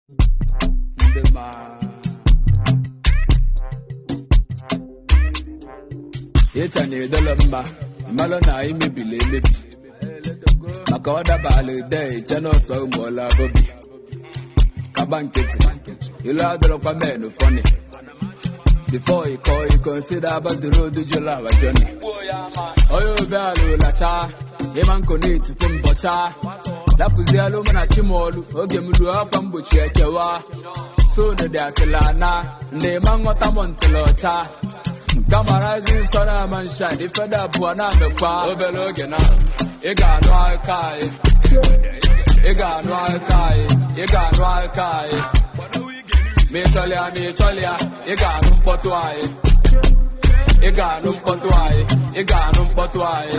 It's a new dollar, Malona, maybe, Makoda Bali Day, Channel so Mola Bobby. Kabankit, you love the local man funny. Before you call, you consider about the road to Jolava Johnny. Oh, you value la cha, Emanco need to put Bocha. That was the alumina chimolu, Ogemulu up and Buchekewa. So the Dasilana, Nemangota Montelota. Camarazin Sana man shine, if I da Buana the car, Obelogena, Ega no Kai, Ega no Kai, Ega no Kai. Metalia, Ega num potuai, Ega num potuai, Ega num potuai.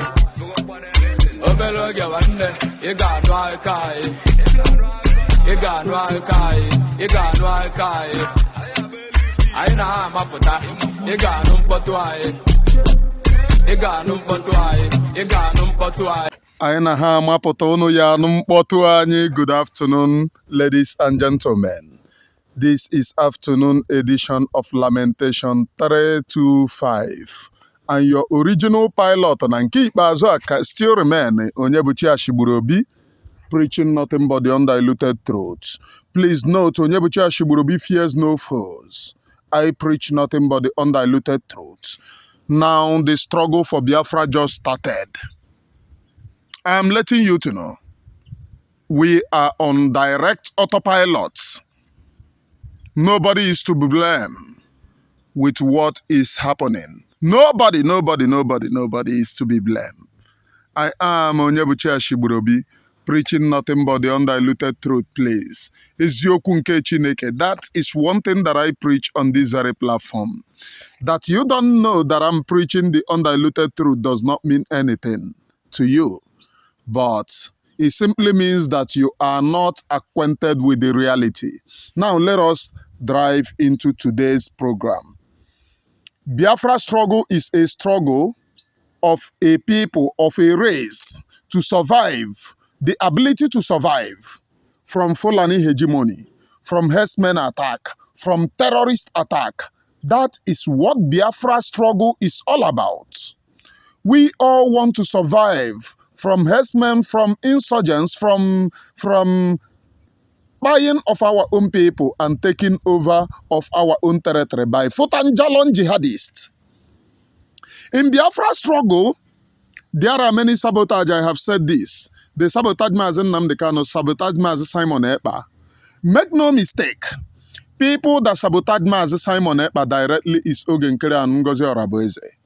Obeloga one, Ega no Kai, Ega no Kai, Ega no Kai. I know Maputa, Ega num potuai, Ega num potuai, Ega num potuai. Aina mapoto ya num potuani. Good afternoon, ladies and gentlemen. This is afternoon edition of Lamentation 325. And your original pilot Nanki Bazoaka still remain Onyebuchi Ashiburobi, preaching nothing but the undiluted truth. Please note, Onyebuchi Ashiburobi fears no foes. I preach nothing but the undiluted truth. Now the struggle for Biafra just started. I am letting you to know we are on direct autopilot. Nobody is to be blamed with what is happening. Nobody is to be blamed. I am Onyebuchi Ashiburobi, preaching nothing but the undiluted truth, please. Eziokwu nke Chineke. That is one thing that I preach on this very platform. That you don't know that I'm preaching the undiluted truth does not mean anything to you. But it simply means that you are not acquainted with the reality. Now let us dive into today's program. Biafra struggle is a struggle of a people, of a race, to survive, the ability to survive from Fulani hegemony, from herdsmen attack, from terrorist attack. That is what Biafra struggle is all about. We all want to survive from herdsmen, from insurgents, from buying of our own people and taking over of our own territory by Futanjalon jihadists. In Biafra struggle, there are many sabotage. I have said this. They sabotage Mazen Namdekano, sabotage Mazen Simon Ekpa. Make no mistake, people that sabotage Mazen Simon Ekpa directly is Nkere and Ngozi Orabuezi.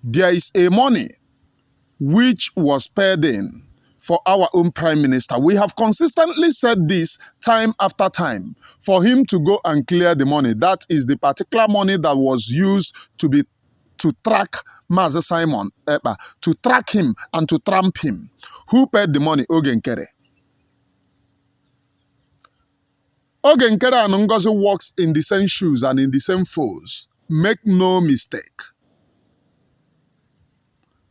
There is a money which was paid in for our own prime minister. We have consistently said this time after time for him to go and clear the money. That is the particular money that was used to track Mazi Simon Ekpa, to track him and to tramp him. Who paid the money? Nkere. Nkere and Ngozi walks in the same shoes and in the same foes. Make no mistake.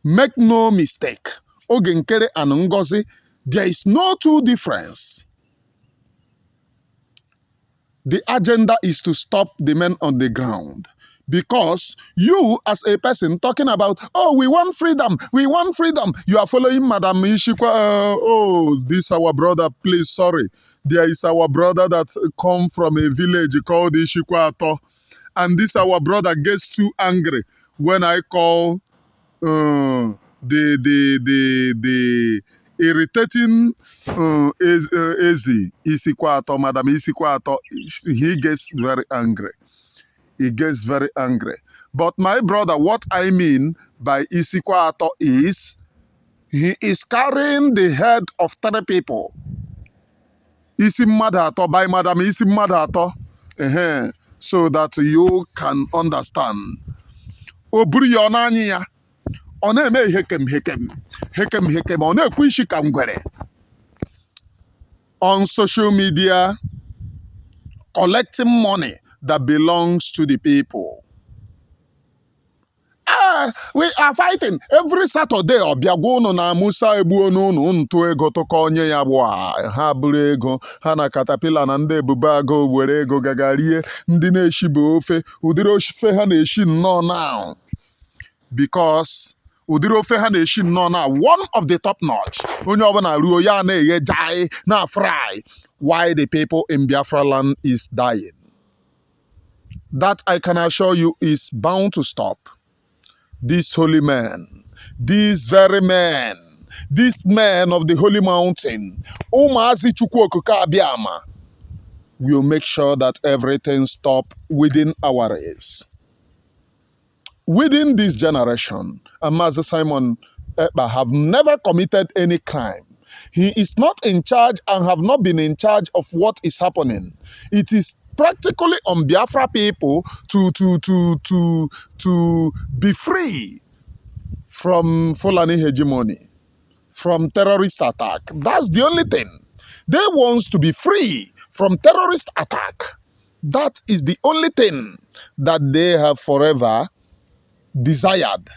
Make no mistake. Nkere and Ngozi, there is no two difference. The agenda is to stop the men on the ground. Because you, as a person talking about, oh, we want freedom, you are following Madam Ishikwa. This our brother, please, sorry. There is our brother that come from a village called Ishikwa. And this our brother gets too angry when I call the irritating Isikwato, Madam Isikwato. He gets very angry. He gets very angry. But my brother, what I mean by Isikwato is he is carrying the head of 3 people. Isimadato by Madam Isimadato. So that you can understand. Obriyonanya. Oneme hekem. One kwishi kangwere. On social media, collecting money that belongs to the people. we are fighting every Saturday. Obiagono na Musa ebuonu ntu ego toko onye ya bụ ha buru ego ha na katapila na ndị ebube agụ were ego gagarie ndị na-eshibe ofe ụdịrị ofe ha na-eshi nnọọ now because ụdịrị ofe ha na-eshi nnọọ now one of the top notch onye ọbụla ruo ya na-eghe jai na fry. Why the people in Biafra land is dying, that I can assure you is bound to stop. This holy man, these very men, this man of the holy mountain, Umazi Chukwuokuka Abiama, will make sure that everything stop within our race. Within this generation, Master Simon Ekpa have never committed any crime. He is not in charge and have not been in charge of what is happening. It is practically on Biafra people to be free from Fulani hegemony, from terrorist attack. That's the only thing. They want to be free from terrorist attack. That is the only thing that they have forever desired.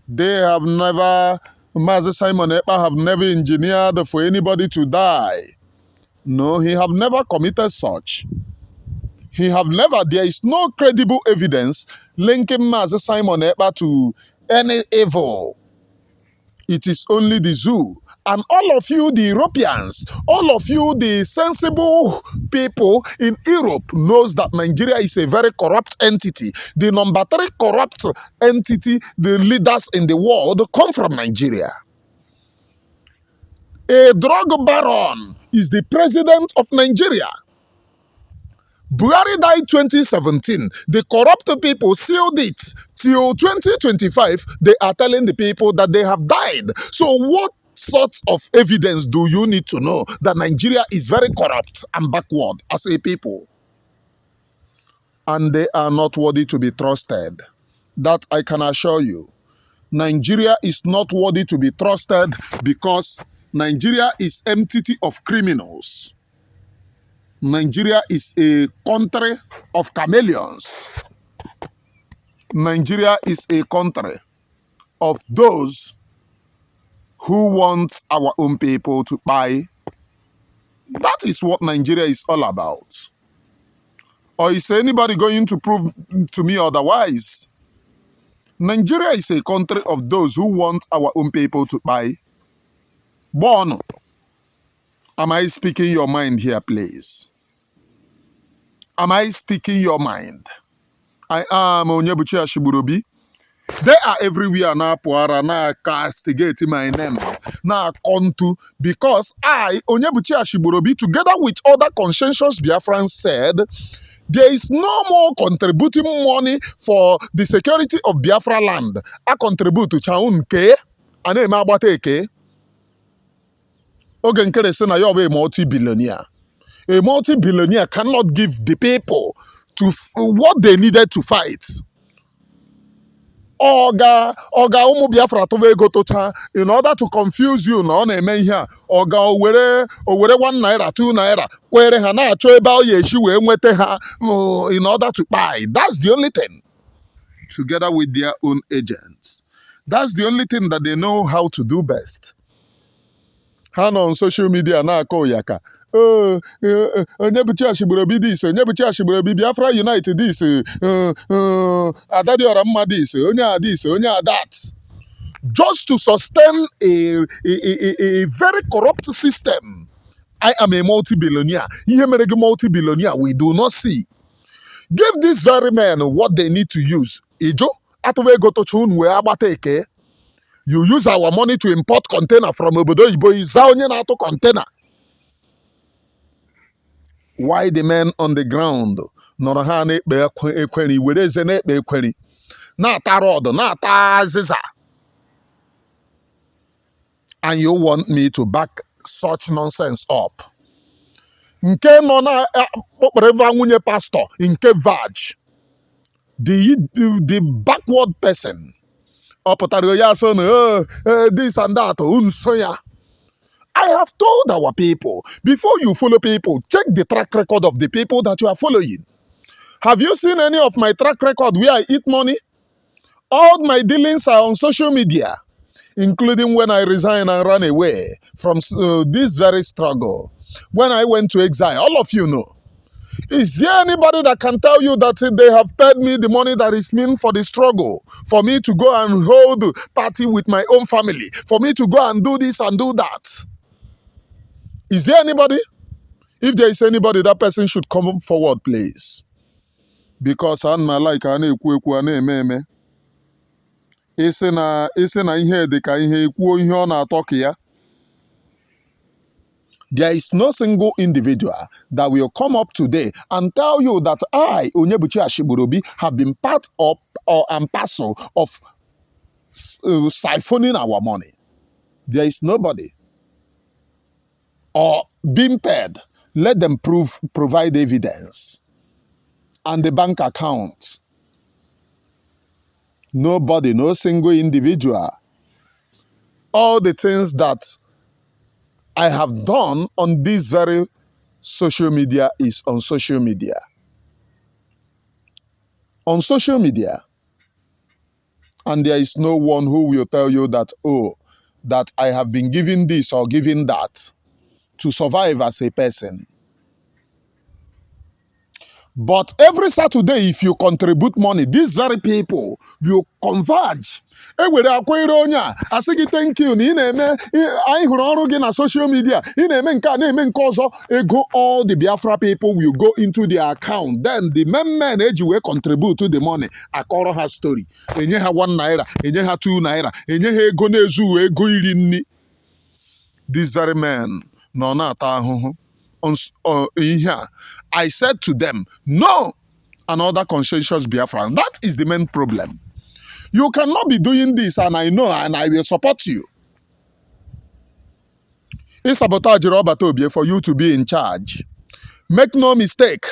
They have never, Master Simon Ekpa have never engineered for anybody to die. No, he have never committed such. He have never, there is no credible evidence linking Master Simon Ekpa to any evil. It is only the zoo. And all of you, the Europeans, all of you, the sensible people in Europe knows that Nigeria is a very corrupt entity. The number 3 corrupt entity, the leaders in the world come from Nigeria. A drug baron is the president of Nigeria. Buhari died 2017. The corrupt people sealed it. Till 2025, they are telling the people that they have died. So what sort of evidence do you need to know that Nigeria is very corrupt and backward as a people? And they are not worthy to be trusted. That I can assure you. Nigeria is not worthy to be trusted because Nigeria is empty of criminals. Nigeria is a country of chameleons. Nigeria is a country of those who want our own people to buy. That is what Nigeria is all about. Or is anybody going to prove to me otherwise? Nigeria is a country of those who want our own people to buy. Born. Am I speaking your mind here, please? Am I speaking your mind? I am Onyebuchi Ashiburobi. They are everywhere now, Puara, now castigate my name, now Kontu, because I, Onyebuchi Ashiburobi, together with other conscientious Biafrans said, there is no more contributing money for the security of Biafra land. I contribute to Nkere, and Nkere. Nkere say na you are a multi-billionaire. A multi-billionaire cannot give the people to what they needed to fight. Oga umu Biafra tove go tocha in order to confuse you na na eme ihe oga owere 1 naira 2 naira kwere ha na acho ebe oyeshi we nwete ha in order to buy. That's the only thing. Together with their own agents. That's the only thing that they know how to do best. Ha no on social media na akọ yaka. Onyebuchi Ashiburobi this, Onyebuchi Ashiburobi Biafra United this, Adadi Oramma this, Onya this, Onya that. Just to sustain a very corrupt system. I am a multi-billionaire. Multi-billionaire, we do not see. Give these very men what they need to use. Ijo, atuwe go to chun we abateke. You use our money to import container from Obodo Ibo, Izaonye na to container. Why the men on the ground? Norahane be ekweni, werezene be ekweni. Na tarod, na taziza. And you want me to back such nonsense up? Nke nona opereva nwunye pastor, nke vaj. The backward person. This and that, unsoya. I have told our people, before you follow people, check the track record of the people that you are following. Have you seen any of my track record where I eat money? All my dealings are on social media, including when I resigned and ran away from this very struggle. When I went to exile, all of you know. Is there anybody that can tell you that they have paid me the money that is meant for the struggle, for me to go and hold party with my own family, for me to go and do this and do that? Is there anybody? If there is anybody, that person should come forward, please. Because I'm not like an ekwu eme. Isi na ihe dị ka ihe ekwuo ihe ọ na-atọ ka ya. There is no single individual that will come up today and tell you that I, Onyebuchi Ashigburobi, have been part of and parcel of siphoning our money. There is nobody. Or being paid. Let them provide evidence. And the bank account. Nobody, no single individual. All the things that I have done on this very social media is on social media. On social media. And there is no one who will tell you that, oh, that I have been given this or given that to survive as a person. But every Saturday, if you contribute money, these very people will converge. Thank you. I social media. All the Biafra people will go into their account. Then the men will contribute to the money. Akoro has story. Enye ha 1 naira, enye ha 2 naira, enye ha ego nezu ego iri nni. These very men no na ata ahụhụ. I said to them, no, another conscientious Biafra. That is the main problem. You cannot be doing this, and I know, and I will support you. It's sabotage Orabuezi for you to be in charge. Make no mistake.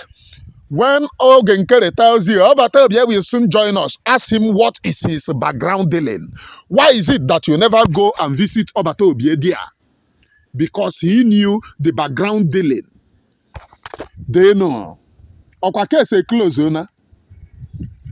When Nkere tells you, Orabuezi will soon join us, ask him what is his background dealing. Why is it that you never go and visit Orabuezi there? Because he knew the background dealing. They know. Okwa case a close owner.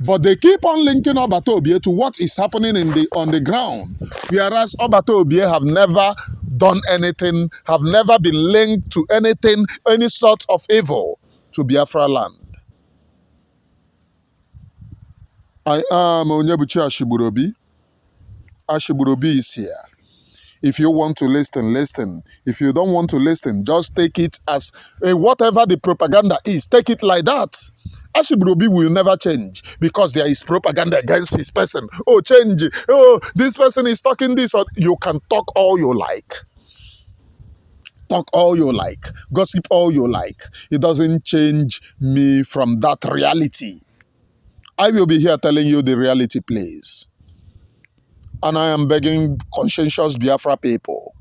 But they keep on linking Orabuezi to what is happening on the ground. Whereas Orabuezi have never done anything, have never been linked to anything, any sort of evil to Biafra land. I am Onyebuchi Ashigburobi. Ashigburobi is here. If you want to listen, listen. If you don't want to listen, just take it as whatever the propaganda is. Take it like that. Ashigburobi will never change because there is propaganda against his person. Oh, change. Oh, this person is talking this. Or you can talk all you like. Talk all you like. Gossip all you like. It doesn't change me from that reality. I will be here telling you the reality, please. And I am begging conscientious Biafra people.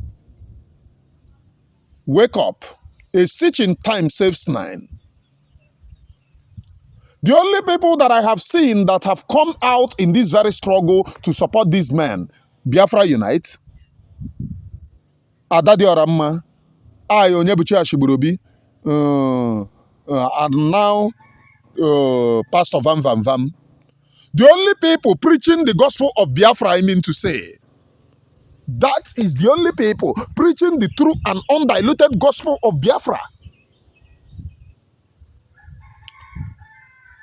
Wake up. A stitch in time saves 9. The only people that I have seen that have come out in this very struggle to support these men, Biafra Unite, Adadi Oramma, I, Onyebuchi Ashigburobi, and now Pastor Vam Vam Vam. The only people preaching the gospel of Biafra, I mean to say, that is the only people preaching the true and undiluted gospel of Biafra.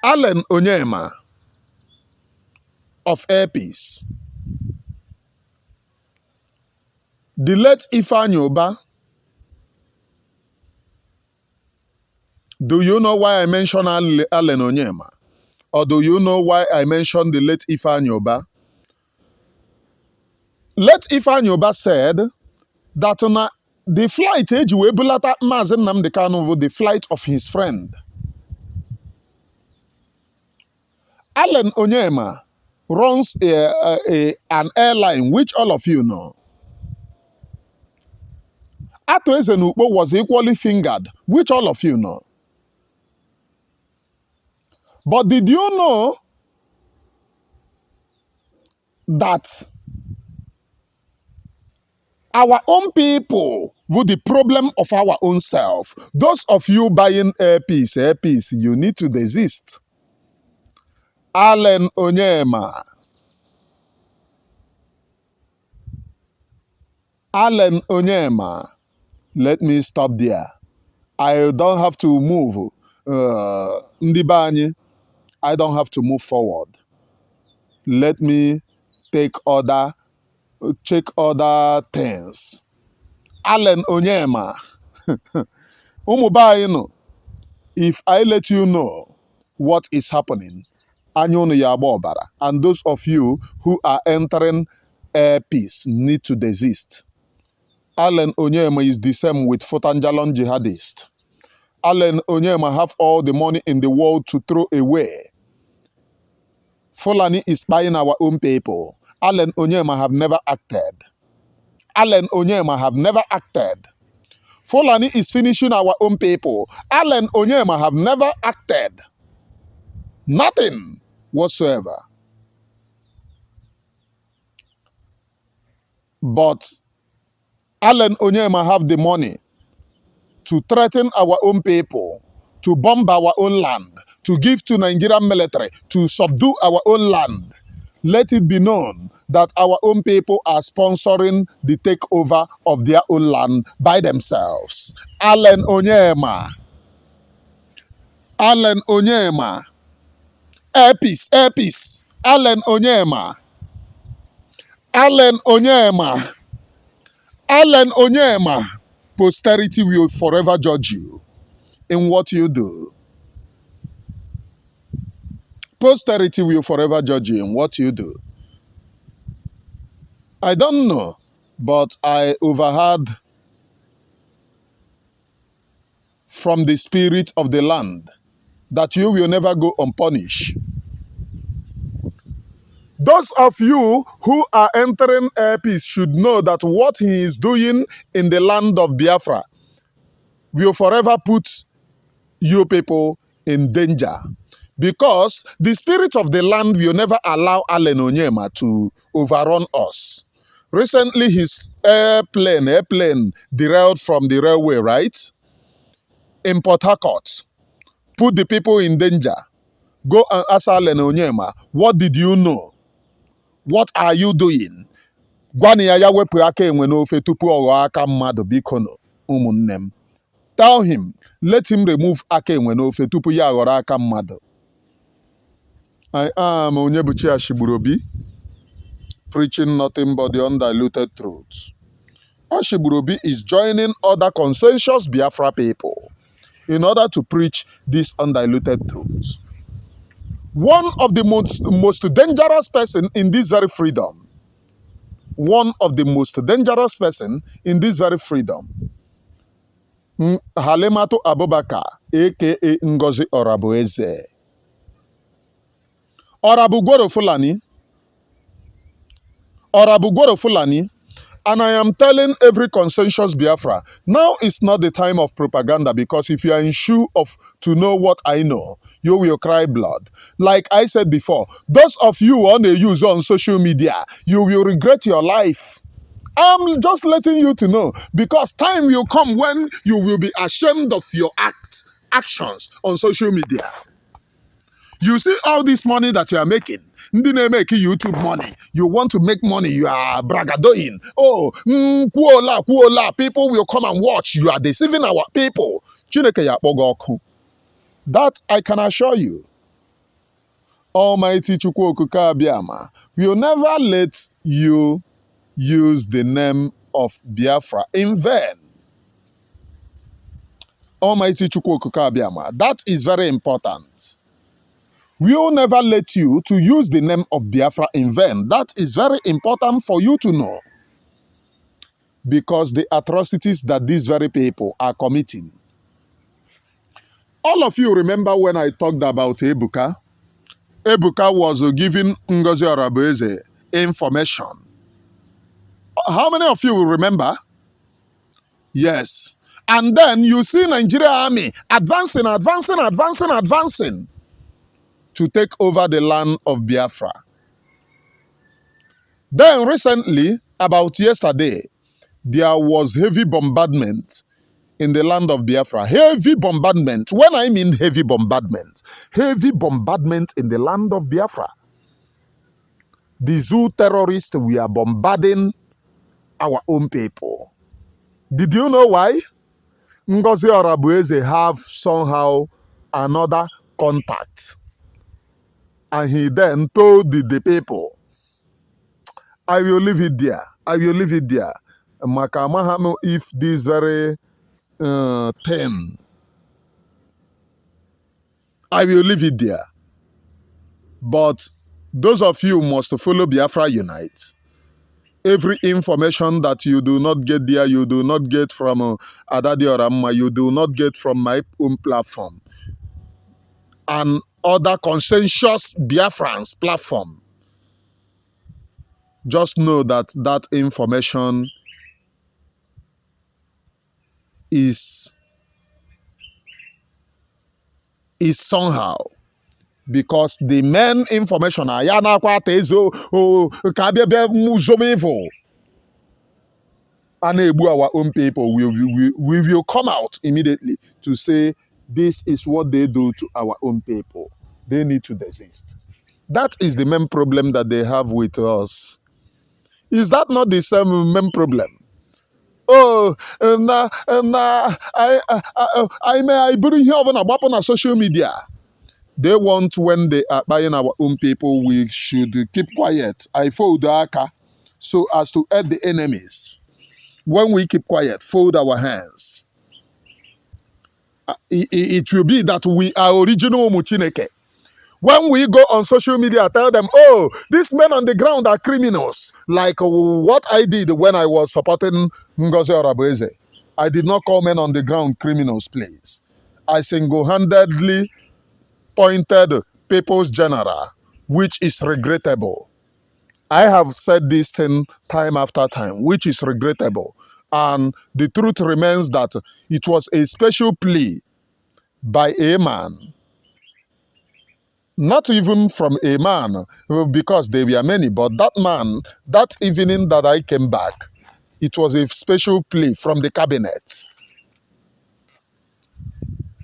Allen Onyema of Air Peace. The late Ifeanyi. Do you know why I mention Allen Onyema? Or do you know why I mentioned the late Ifeanyi? Late Ifeanyi said that the flight, the flight of his friend. Allen Onyema runs an airline, which all of you know. Orabuezi was equally fingered, which all of you know. But did you know that our own people with the problem of our own self, those of you buying Air Peace, you need to desist. Allen Onyema Allen Onyema, let me stop there. I don't have to move. Ndị be anyị, I don't have to move forward. Let me check other things. Allen Onyema, ụmụ be anyị nọ, if I let you know what is happening, anya unu ya agba ọbara. And those of you who are entering air peace need to desist. Allen Onyema is the same with Fotanjalon jihadist. Allen Onyema have all the money in the world to throw away. Fulani is buying our own people. Allen Onyema have never acted. Allen Onyema have never acted. Fulani is finishing our own people. Allen Onyema have never acted. Nothing whatsoever. But Allen Onyema have the money to threaten our own people, to bomb our own land, to give to Nigerian military, to subdue our own land. Let it be known that our own people are sponsoring the takeover of their own land by themselves. Allen Onyema. Allen Onyema. Air peace, air peace. Allen Onyema. Allen Onyema. Allen Onyema. Posterity will forever judge you in what you do. Posterity will forever judge you in what you do. I don't know, but I overheard from the spirit of the land that you will never go unpunished. Those of you who are entering air peace should know that what he is doing in the land of Biafra will forever put you people in danger. Because the spirit of the land will never allow Allen Onyema to overrun us. Recently, his airplane derailed from the railway, right? In Port Harcourt. Put the people in danger. Go and ask Allen Onyema, what did you know? What are you doing? Tell him, let him remove Akenwe n'ofe tupu ya aghọrọ aka mmadụ. I am Onyebuchi Ashiburobi, preaching nothing but the undiluted truth. Ashiburobi is joining other conscientious Biafra people in order to preach this undiluted truth. One of the most dangerous person in this very freedom. One of the most dangerous person in this very freedom. Halimatu Abubakar, aka Ngozi Orabuezi. Orabugworo Fulani, and I am telling every conscientious Biafra, now is not the time of propaganda, because if you are in shoe of to know what I know, you will cry blood. Like I said before, those of you on the use on social media, you will regret your life. I'm just letting you to know, because time will come when you will be ashamed of your actions on social media. You see all this money that you are making. Ndị na-make YouTube money. You want to make money. You are bragadoing. Oh, kuola. People will come and watch. You are deceiving our people. Chineke ya akpọgo ọkụ. That I can assure you. Almighty Chukwu Okike Abiama will never let you use the name of Biafra in vain. Almighty Chukwu Okike Abiama. That is very important. We will never let you to use the name of Biafra in vain. That is very important for you to know. Because the atrocities that these very people are committing. All of you remember when I talked about Ebuka? Ebuka was giving Ngozi Orabuezi information. How many of you will remember? Yes. And then you see Nigeria army advancing to take over the land of Biafra. Then recently, about yesterday, there was heavy bombardment in the land of Biafra. Heavy bombardment. When I mean heavy bombardment in the land of Biafra. The zoo terrorists were bombarding our own people. Did you know why? Ngozi Orabuezi have somehow another contact. And he then told the people, I will leave it there. I will leave it there. Makamahano, if this very thing, I will leave it there. But those of you must follow Biafra Unite. Every information that you do not get there, you do not get from Adadi or Amma, you do not get from my own platform. And other consensus Biafrans platform. Just know that that information is somehow, because the main information our own people we will come out immediately to say this is what they do to our own people. They need to desist. That is the main problem that they have with us. Is that not the same main problem? Oh, I bring here on social media. They want, when they are buying our own people, we should keep quiet. I fold the aka so as to aid the enemies. When we keep quiet, fold our hands. It will be that we are original Muchineke. When we go on social media, tell them, oh, these men on the ground are criminals. Like what I did when I was supporting Ngozi Orabuezi. I did not call men on the ground criminals, please. I single-handedly pointed People's General, which is regrettable. I have said this thing time after time, which is regrettable. And the truth remains that it was a special plea by a man. Not even from a man, because there were many, but that man, that evening that I came back, it was a special plea from the cabinet.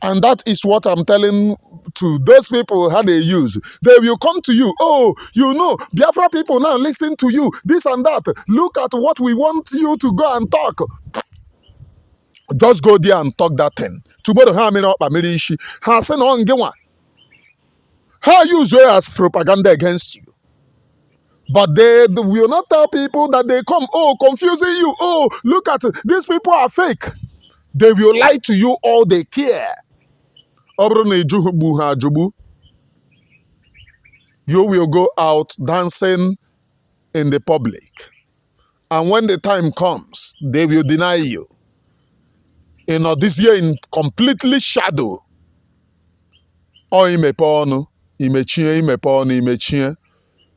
And that is what I'm telling to those people how they use. They will come to you. Oh, you know, Biafra people now listening to you, this and that. Look at what we want you to go and talk. Just go there and talk that thing. Tomorrow, how many up Amerishi? Hasen on Gewa. How use it as propaganda against you? But they will not tell people that they come, oh, confusing you. Oh, look at it. These people are fake. They will lie to you all they care. You will go out dancing in the public. And when the time comes, they will deny you. You know, this year in completely shadow. Oh,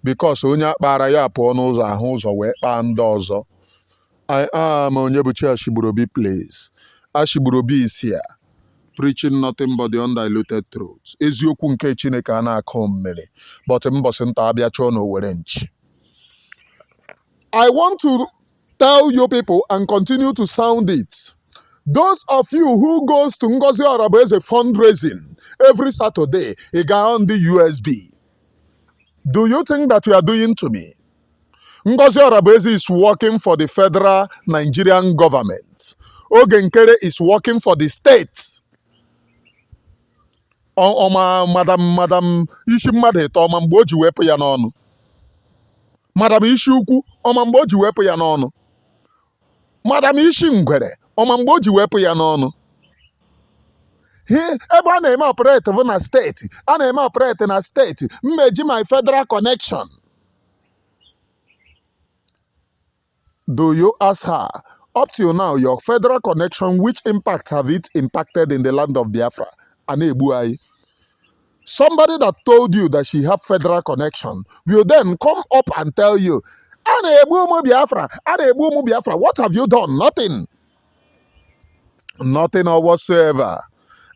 because onye akpara ya pụọ n'ụzọ ahụ ụzọ wee kpaa ndị ọzọ. I am Onyebuchi Ashigburobi, please. Ashigburobi is here, preaching nothing but the undiluted truth. Eziokwu nke Chineke a na-akọ mmiri, but mbọsị nta abịa chọọ n'Owere nchi. I want to tell you people and continue to sound it. Those of you who goes to Ngozi Orabuezi fundraising every Saturday, a guy on the USB. Do you think that you are doing to me? Ngozi Orabuezi is working for the federal Nigerian government. Nkere is working for the state. Madam Ishi Madheto, Mamboji wepo ya n'ọnụ. Madam Ishi Ukwu, Mamboji wepo ya n'ọnụ. Madam Ishi Nkere, Mamboji wepo ya n'ọnụ. Ebe a na-eme operate bụ na steeti, a na-eme operate na steeti, mmeji my federal connection. Do you ask her, up till now, your federal connection, which impact have it impacted in the land of Biafra? Somebody that told you that she have federal connection will then come up and tell you, Biafra, what have you done? Nothing. Nothing or whatsoever.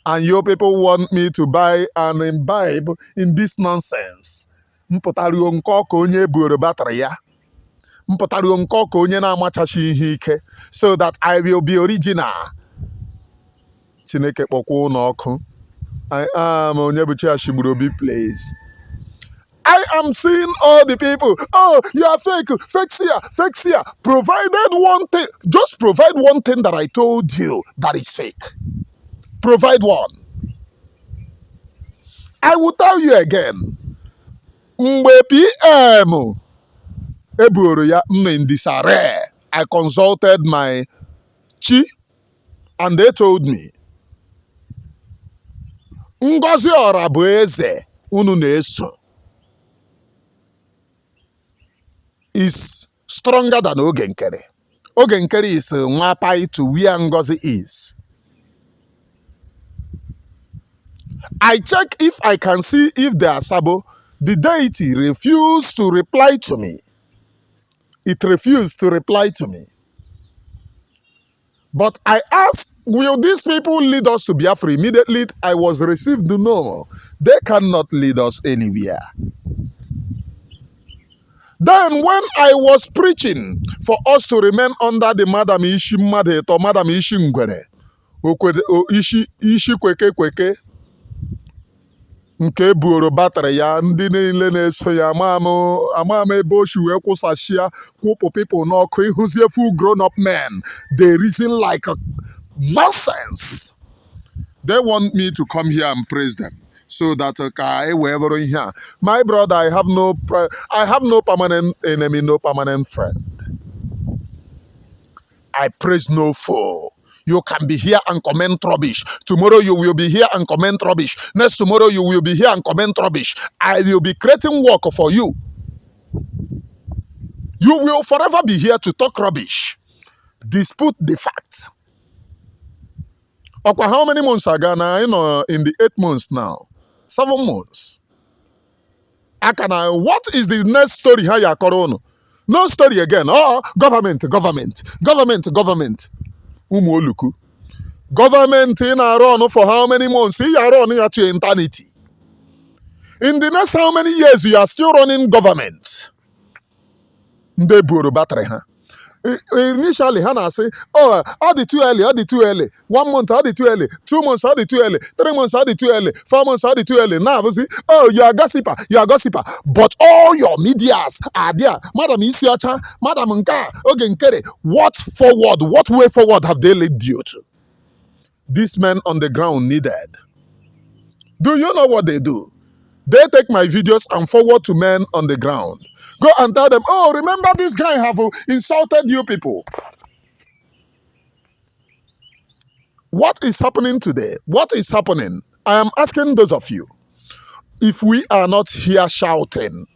And you people want me to buy and imbibe in this nonsense. Mpụtara nkọ ka onye buru battery ya. Mpụtara nkọ ka onye na-amachachi ihe ike, so that I will be original. Chineke kpọkwa n'ọkụ. I am Onyebuchi Ashigburobi, please. I am seeing all the people. Oh, you are fake, fake here. Provided one thing, just provide one thing that I told you that is fake. Provide one. I will tell you again. Mgbe PM eburu ya in disarray, I consulted my chi and they told me, Ngozi Orabuezi unu na-eso is stronger than Nkere. Nkere is nwapai to where Ngozi is. I check if I can see if they are sabo. The deity refused to reply to me. It refused to reply to me. But I asked, will these people lead us to Biafra? Immediately I was received no. They cannot lead us anywhere. Then when I was preaching for us to remain under the Madam Ishi Madet or Madam Ishi Nkere, Ishi Kweke, nke buru battery ya ndị niile na-eso ya amam ebe o shi wee kwụsachia kwụpụ people n'ọkụ ịhụzie full grown up men. They reason like nonsense. They want me to come here and praise them so that wherever here. My brother, I have no permanent enemy, no permanent friend. I praise no foe. You can be here and comment rubbish. Tomorrow you will be here and comment rubbish. Next tomorrow you will be here and comment rubbish. I will be creating work for you. You will forever be here to talk rubbish. Dispute the facts. Okay, how many months ago now? In the 8 months now. 7 months. What is the next story? How you corona? No story again. Oh, government. Umoluku. Government in a run for how many months? You are running at your eternity. In the next how many years you are still running government? They borrow battery, huh? Initially, Hannah say, oh, are they too early? 1 month, are they too early? 2 months, are they too early? 3 months, are they too early? 4 months, are they too early? Now, see, oh, you are gossiper. But all your medias are there. Madam Isiacha, Madam Nkere, what way forward have they led you to? These men on the ground needed. Do you know what they do? They take my videos and forward to men on the ground. Go and tell them, oh, remember this guy have insulted you people. What is happening today? What is happening? I am asking those of you, if we are not here shouting,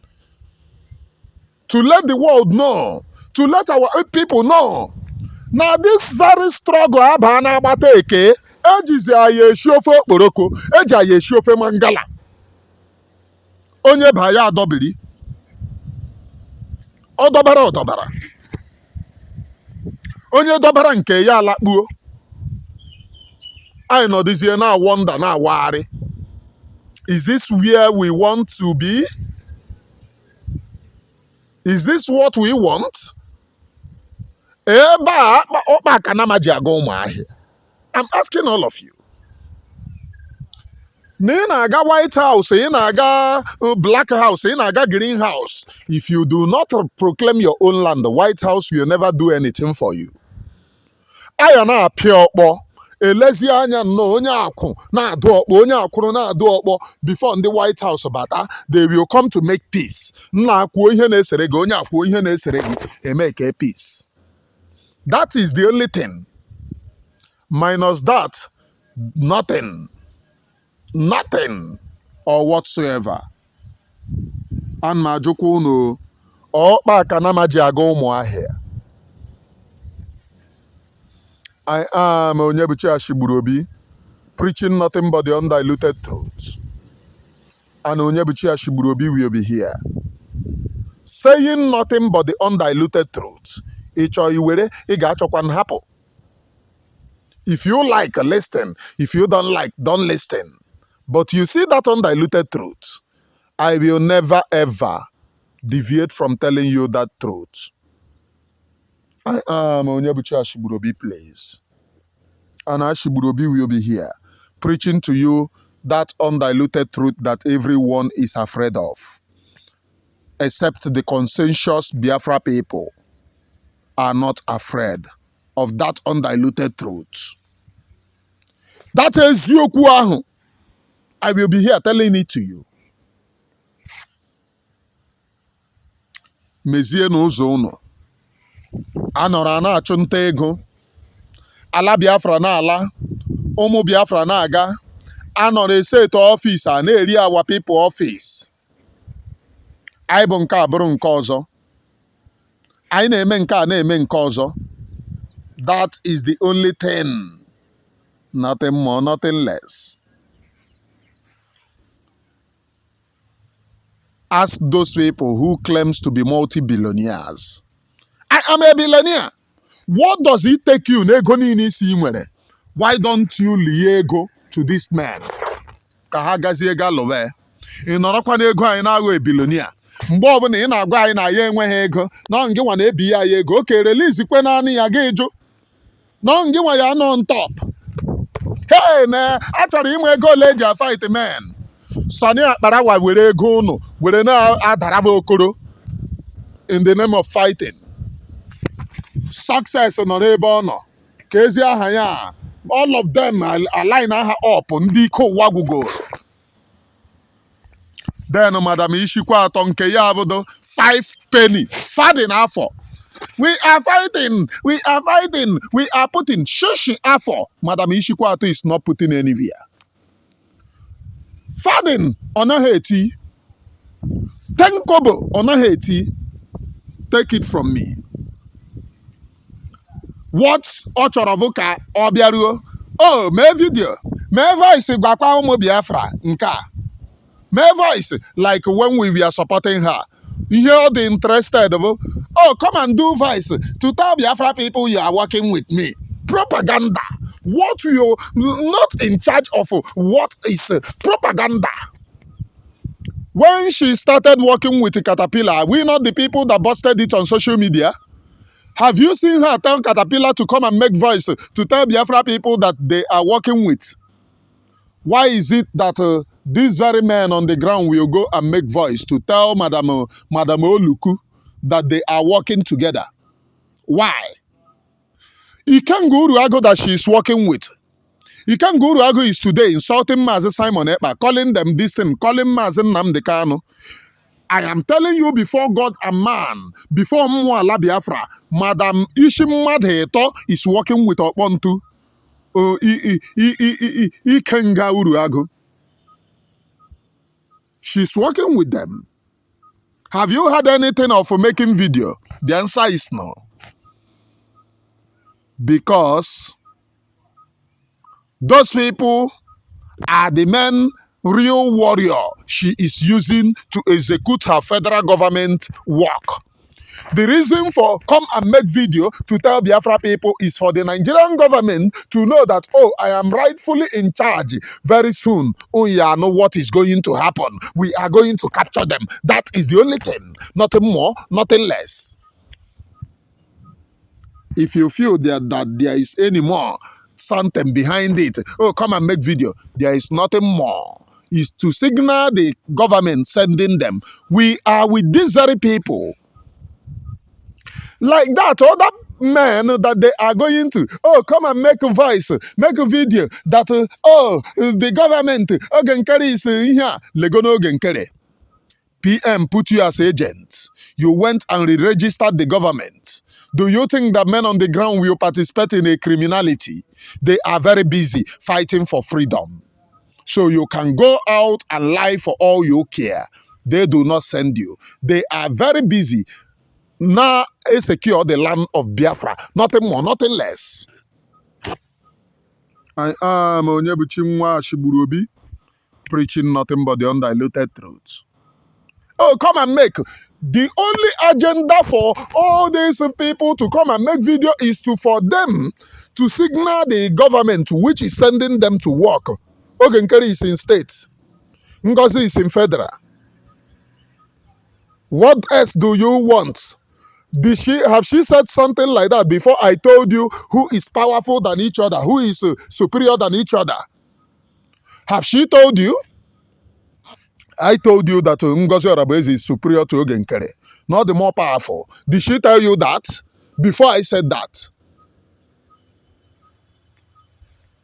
to let the world know, to let our people know. Now this very struggle, ejizi aye shofe okporoko, eji aye shofe mangala. Onye baya adobiri. Odobara. Onye dobara nke ya alakpuo. I know this year now wonder now worry. Is this where we want to be? Is this what we want? I'm asking all of you. Naga White House, naga Black House, naga Green House. If you do not proclaim your own land, the White House will never do anything for you. I am not pure. Elezi anya no onye akụ na-adụ ọkpọ onye akwụrụ na-adụ ọkpọ before the White House bata, they will come to make peace. Nna akwụ ihe na-esere gị onye akwụ ihe na-esere gị emeke peace. That is the only thing. Minus that, nothing or whatsoever. And majukwu no ọkpa ka na maji aga ụmụ ahịa. I am Onyebuchi Ashigburobi, preaching nothing but the undiluted truth. And Onyebuchi Ashigburobi will be here, saying nothing but the undiluted truth. If you like, listen. If you don't like, don't listen. But you see that undiluted truth, I will never ever deviate from telling you that truth. I am Onyebuchi Ashigburobi, please. And Ashigburobi will be here, preaching to you that undiluted truth that everyone is afraid of. except the conscientious Biafra people are not afraid of that undiluted truth. That is eziokwu ahụ. I will be here telling it to you. Mezie n'ụzọ unu. Anọrọ na-achụ nta ego. Ala Biafra na-ala. Ụmụ Biafra na-aga. Anọrọ eseto ọfịs a na-eri our people ọfịs. Anyị bụ nke a bụrụ nke ọzọ. Anyị na-eme nke a na-eme nke ọzọ. That is the only thing. Nothing more, nothing less. Ask those people who claims to be multi-billionaires. I am a billionaire. What does it take you? Why don't you lie ego to this man? Kahagazie galowe. Ịnọrọkwa n'ego anyị na-aghọ a billionaire. Mgbe ọbụla ị na-agwa anyị na ya enweghị ego, nọ ngị nwa na-ebi ya ego, oke release kwe naanị ya ga-eju. Nọ ngị nwa ya nọ on top. Hey, na achọrọ inwe ego ole eji fight man. Sani akparawa were ego unu were na-adaraba okoro in the name of fighting. Success nọ n'ebe ọ nọ. Ka ezi aha ya, all of them align aha up ndị ike ụwa gwugo. Then madam ishikwa atọ nke ya abụdo 5 penny fadin afọ. We are fighting, we are putting shushi afọ. Madam ishikwa atọ is not putting anywhere. Fadin ọnaghị eti. 10 kobo ọnaghị eti. Take it from me. What ọ chọrọ bụ ka ọ bịaruo? Oh, mee video, mee voice gwakwa ụmụ Biafra nke a. Mee voice like when we were supporting her. Ihe ọ dị interested bụ, oh, come and do voice to tell Biafra people you are working with me. Propaganda. What you're not in charge of, what is propaganda? When she started working with Caterpillar, are we not the people that busted it on social media? Have you seen her tell Caterpillar to come and make voice to tell Biafra people that they are working with? Why is it that these very men on the ground will go and make voice to tell Madam Oluku that they are working together? Why? Ikengo Uruago that she is working with. Ikengo Uruago is today insulting Mazi Simon Ekpa, calling them this thing, calling Mazi Nnamdi Kanu. I am telling you before God and man, before Mwala Biafra, Madam Ishimmadheto is working with Opontu. Ikenga Uruago. She's working with them. Have you had anything of making video? The answer is no. Because those people are the men, real warrior she is using to execute her federal government work. The reason for come and make video to tell Biafra people is for the Nigerian government to know that, oh, I am rightfully in charge. Very soon, oh yeah, know what is going to happen. We are going to capture them. That is the only thing. Nothing more, nothing less. If you feel that there is any more something behind it, oh, come and make video. There is nothing more. It's to signal the government sending them. We are with these very people. Like that, other men that they are going to, oh, come and make a voice, make a video that, oh, the government, Nkere is here. Legono Nkere. PM put you as agent. You went and re-registered the government. Do you think that men on the ground will participate in a criminality? They are very busy fighting for freedom. So you can go out and lie for all you care. They do not send you. They are very busy. Now, secure the land of Biafra. Nothing more, nothing less. I am Onyebuchinwa Shiburobi, preaching nothing but the undiluted truth. Oh, come and make. The only agenda for all these people to come and make video is for them to signal the government which is sending them to work. Nkere is in states. Ngozi is in federal. What else do you want? Have she said something like that before I told you who is powerful than each other, who is superior than each other? Have she told you? I told you that Ngozi Orabuezi is superior to Nkere, not the more powerful. Did she tell you that before I said that?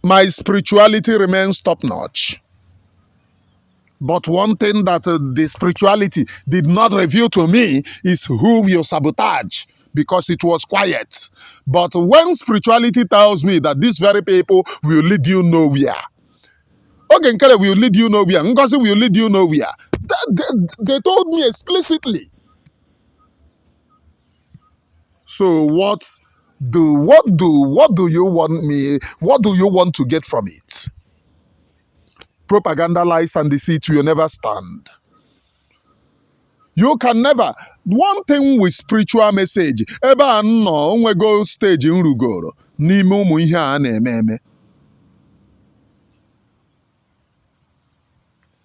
My spirituality remains top-notch. But one thing that the spirituality did not reveal to me is who will sabotage, because it was quiet. But when spirituality tells me that these very people will lead you nowhere, Nkere will lead you nowhere, Ngozi will lead you nowhere, they told me explicitly. So what do you want me? What do you want to get from it? Propaganda, lies, and deceit will never stand. You can never. One thing with spiritual message, ebe anọ onwego stage nrugoro n'ime ụmụ ihe a na-eme eme.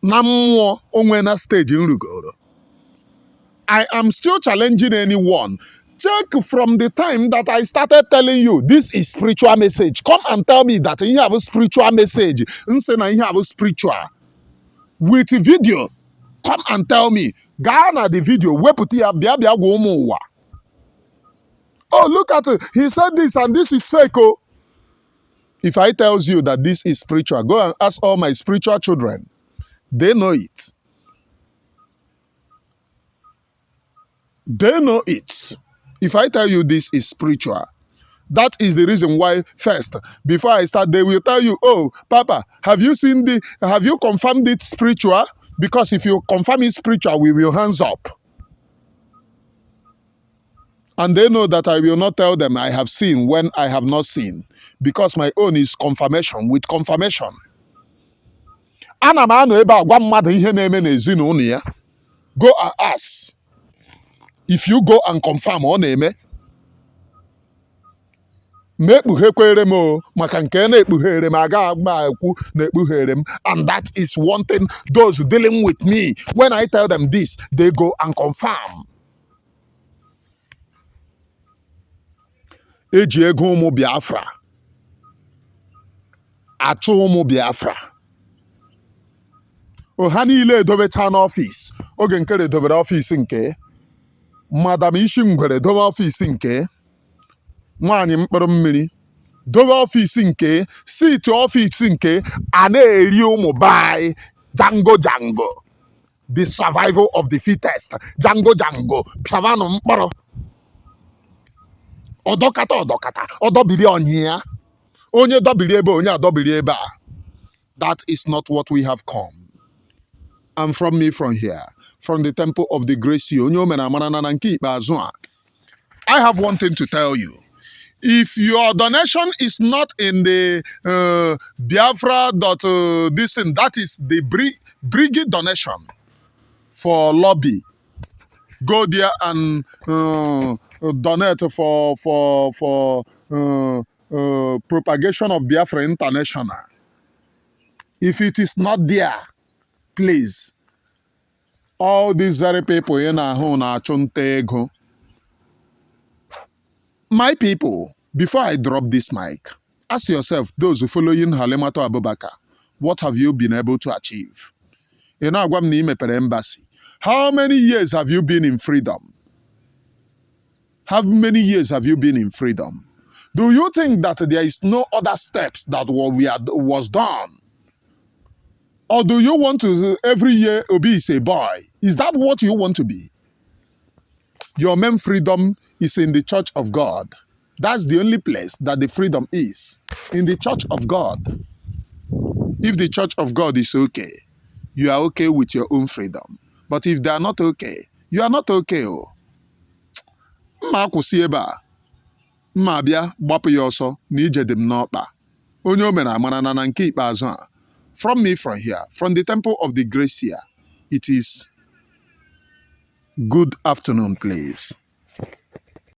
Na mmụọ onwe na stage nrugoro. I am still challenging anyone. Check from the time that I started telling you this is spiritual message. Come and tell me that you have a spiritual message. Nsena you have a spiritual with video. Come and tell me. Ghana the video. Oh, look at it. He said this and this is fake. Oh. If I tells you that this is spiritual, go and ask all my spiritual children. They know it. They know it. If I tell you this is spiritual, that is the reason why first, before I start, they will tell you, oh, Papa, have you confirmed it spiritual? Because if you confirm it spiritual, we will hands up. And they know that I will not tell them I have seen when I have not seen. Because my own is confirmation with confirmation. Go and ask. If you go and confirm on eme, and that is one thing those dealing with me, when I tell them this, they go and confirm. Eji ego ụmụ Biafra, achụ ụmụ Biafra. Ha niile edobecha n'ọfịs. Oge Nkere dobere ọfịs nke Madam Ishi Ngwere dobe ọfịs nke nwaanyị mkpụrụ mmiri dobe ọfịs nke siti ọfịs nke a na-eri ụmụ bai jango the survival of the fittest jango piavanụ mkpụrụ ọdọkata ọdọbiri ọnyịa onye dọbiri ebe onye adọbiri ebe a. That is not what we have come. And from me from here, from the temple of the grace, I have one thing to tell you. If your donation is not in the Biafra this thing, that is the Brigade donation for lobby. Go there and donate for propagation of Biafra International. If it is not there, please, all these very people in our home are chuntego. My people, before I drop this mic, ask yourself, those who following Halemato Abubakar, what have you been able to achieve? In our embassy, how many years have you been in freedom? How many years have you been in freedom? Do you think that there is no other steps that was done? Or do you want to every year be a boy? Is that what you want to be? Your main freedom is in the church of God. That's the only place that the freedom is. In the church of God. If the church of God is okay, you are okay with your own freedom. But if they are not okay, you are not okay. Oh. Mma akwụsị ebe a. Mma abịa gbapụ ya ọsọ na ije dị m n'ọkpa. Onye o mere amara na nke ikpeazụ a. From me from here, from the temple of the grace here, it is good afternoon, please.